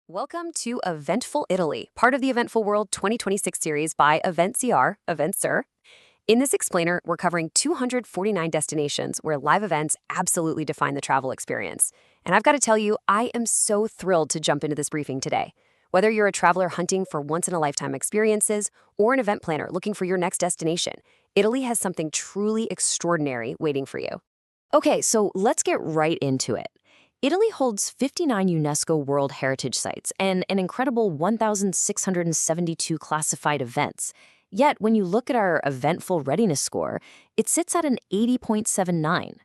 Welcome to Eventful Italy, part of the Eventful World 2026 series by Eventser. In this explainer, we're covering 249 destinations where live events absolutely define the travel experience. And I've got to tell you, I am so thrilled to jump into this briefing today. Whether you're a traveler hunting for once-in-a-lifetime experiences or an event planner looking for your next destination, Italy has something truly extraordinary waiting for you. Okay, so let's get right into it. Italy holds 59 UNESCO World Heritage Sites and an incredible 1,672 classified events. Yet, when you look at our eventful readiness score, it sits at an 80.79.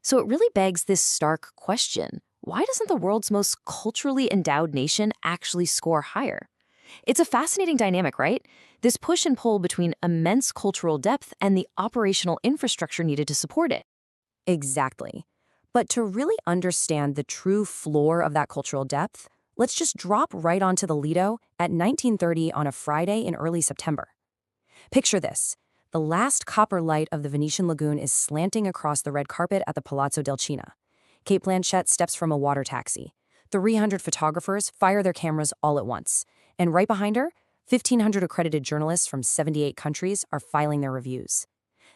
So it really begs this stark question: why doesn't the world's most culturally endowed nation actually score higher? It's a fascinating dynamic, right? This push and pull between immense cultural depth and the operational infrastructure needed to support it. Exactly. But to really understand the true floor of that cultural depth, let's just drop right onto the Lido at 1930 on a Friday in early September. Picture this. The last copper light of the Venetian lagoon is slanting across the red carpet at the Palazzo del Cina. Kate Blanchett steps from a water taxi. 300 photographers fire their cameras all at once. And right behind her, 1,500 accredited journalists from 78 countries are filing their reviews.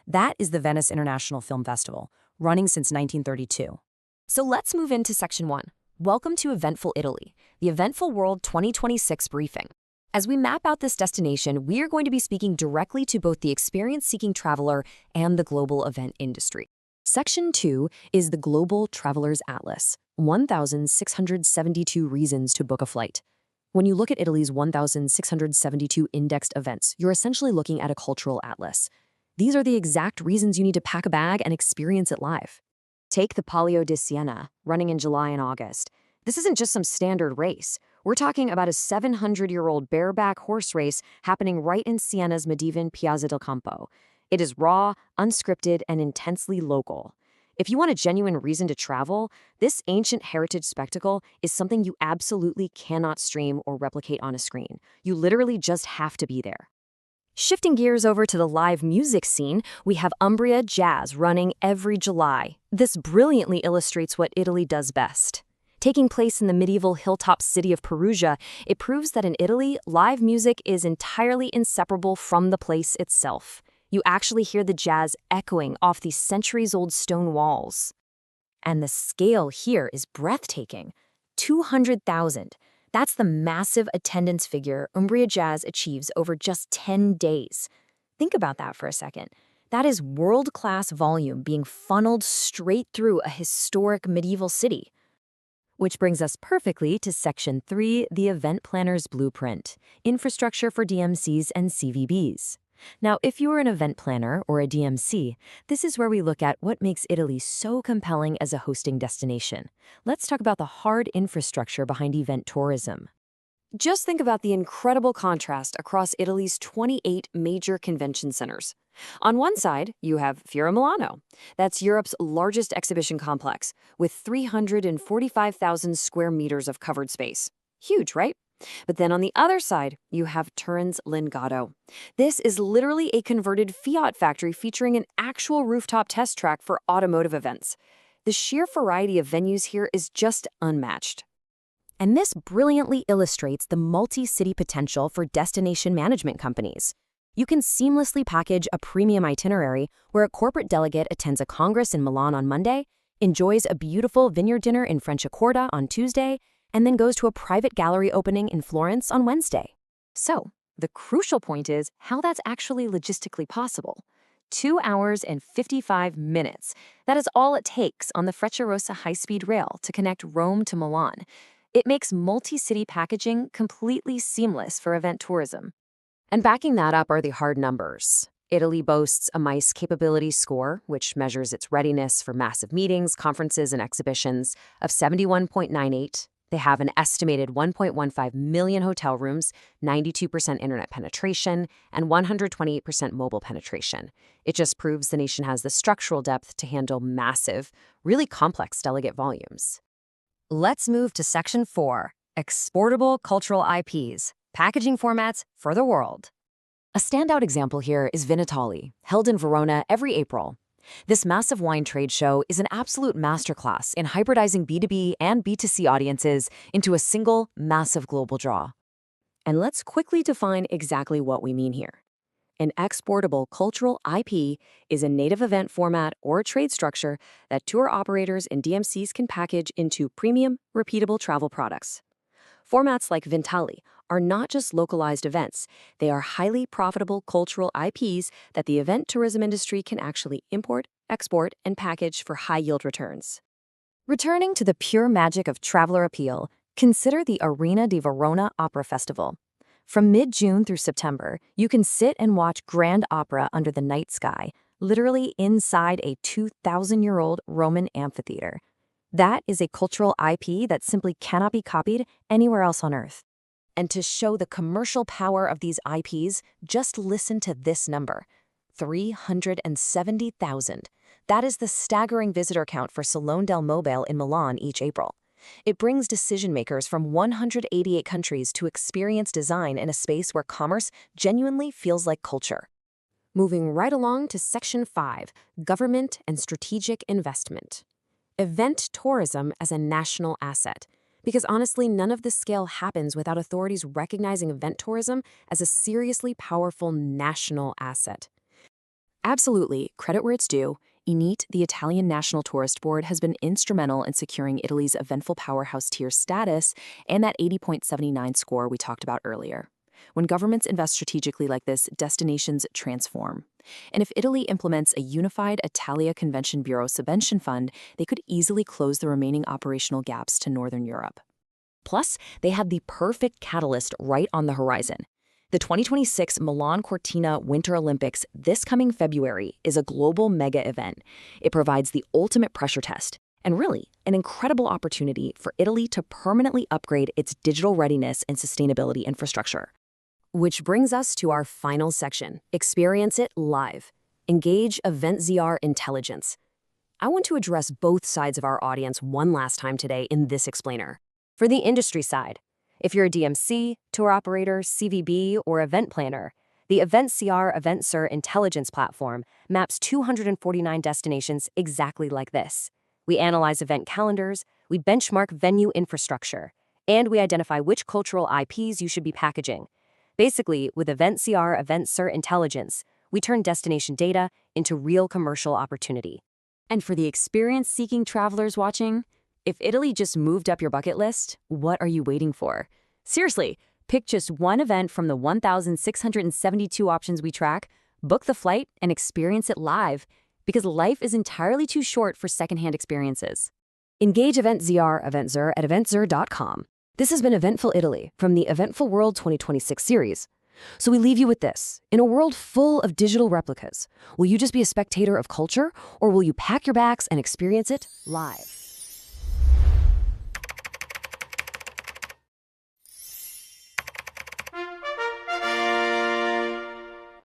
That is the Venice International Film Festival, running since 1932. So let's move into Section 1. Welcome to Eventful Italy, the Eventful World 2026 briefing. As we map out this destination, we are going to be speaking directly to both the experience-seeking traveler and the global event industry. Section 2 is the Global Traveler's Atlas, 1,672 reasons to book a flight. When you look at Italy's 1,672 indexed events, you're essentially looking at a cultural atlas. These are the exact reasons you need to pack a bag and experience it live. Take the Palio di Siena, running in July and August. This isn't just some standard race. We're talking about a 700-year-old bareback horse race happening right in Siena's medieval Piazza del Campo. It is raw, unscripted, and intensely local. If you want a genuine reason to travel, this ancient heritage spectacle is something you absolutely cannot stream or replicate on a screen. You literally just have to be there. Shifting gears over to the live music scene, we have Umbria Jazz running every July. This brilliantly illustrates what Italy does best. Taking place in the medieval hilltop city of Perugia, it proves that in Italy, live music is entirely inseparable from the place itself. You actually hear the jazz echoing off these centuries-old stone walls. And the scale here is breathtaking. 200,000. That's the massive attendance figure Umbria Jazz achieves over just 10 days. Think about that for a second. That is world-class volume being funneled straight through a historic medieval city. Which brings us perfectly to Section 3, the Event Planner's Blueprint, Infrastructure for DMCs and CVBs. Now, if you're an event planner or a DMC, this is where we look at what makes Italy so compelling as a hosting destination. Let's talk about the hard infrastructure behind event tourism. Just think about the incredible contrast across Italy's 28 major convention centers. On one side, you have Fiera Milano. That's Europe's largest exhibition complex, with 345,000 square meters of covered space. Huge, right? But then on the other side, you have Turin's Lingotto. This is literally a converted Fiat factory featuring an actual rooftop test track for automotive events. The sheer variety of venues here is just unmatched. And this brilliantly illustrates the multi-city potential for destination management companies. You can seamlessly package a premium itinerary where a corporate delegate attends a congress in Milan on Monday, enjoys a beautiful vineyard dinner in Franciacorta on Tuesday, and then goes to a private gallery opening in Florence on Wednesday. So, the crucial point is how that's actually logistically possible. 2 hours and 55 minutes. That is all it takes on the Frecciarossa high-speed rail to connect Rome to Milan. It makes multi-city packaging completely seamless for event tourism. And backing that up are the hard numbers. Italy boasts a MICE capability score, which measures its readiness for massive meetings, conferences, and exhibitions, of 71.98. They have an estimated 1.15 million hotel rooms, 92% internet penetration, and 128% mobile penetration. It just proves the nation has the structural depth to handle massive, really complex delegate volumes. Let's move to Section 4, Exportable Cultural IPs, Packaging Formats for the World. A standout example here is Italy, held in Verona every April. This massive wine trade show is an absolute masterclass in hybridizing B2B and B2C audiences into a single, massive global draw. And let's quickly define exactly what we mean here. An exportable cultural IP is a native event format or trade structure that tour operators and DMCs can package into premium, repeatable travel products. Formats like Vintali are not just localized events, they are highly profitable cultural IPs that the event tourism industry can actually import, export, and package for high-yield returns. Returning to the pure magic of traveler appeal, consider the Arena di Verona Opera Festival. From mid-June through September, you can sit and watch grand opera under the night sky, literally inside a 2,000-year-old Roman amphitheater. That is a cultural IP that simply cannot be copied anywhere else on Earth. And to show the commercial power of these IPs, just listen to this number: 370,000. That is the staggering visitor count for Salone del Mobile in Milan each April. It brings decision-makers from 188 countries to experience design in a space where commerce genuinely feels like culture. Moving right along to Section 5, Government and Strategic Investment. Event tourism as a national asset. Because honestly, none of this scale happens without authorities recognizing event tourism as a seriously powerful national asset. Absolutely, credit where it's due. INIT, the Italian National Tourist Board, has been instrumental in securing Italy's Eventful Powerhouse tier status and that 80.79 score we talked about earlier. When governments invest strategically like this, destinations transform. And if Italy implements a unified Italia Convention Bureau subvention fund, they could easily close the remaining operational gaps to Northern Europe. Plus, they have the perfect catalyst right on the horizon. The 2026 Milan Cortina Winter Olympics this coming February is a global mega event. It provides the ultimate pressure test, and really, an incredible opportunity for Italy to permanently upgrade its digital readiness and sustainability infrastructure. Which brings us to our final section, Experience It Live. Engage EventZR intelligence. I want to address both sides of our audience one last time today in this explainer. For the industry side, if you're a DMC, tour operator, CVB, or event planner, the EventZR intelligence platform maps 249 destinations exactly like this. We analyze event calendars, we benchmark venue infrastructure, and we identify which cultural IPs you should be packaging. Basically, with EventZR intelligence, we turn destination data into real commercial opportunity. And for the experience-seeking travelers watching, if Italy just moved up your bucket list, what are you waiting for? Seriously, pick just one event from the 1,672 options we track, book the flight, and experience it live, because life is entirely too short for secondhand experiences. Engage EventZR at eventzr.com. This has been Eventful Italy from the Eventful World 2026 series. So we leave you with this. In a world full of digital replicas, will you just be a spectator of culture, or will you pack your bags and experience it live?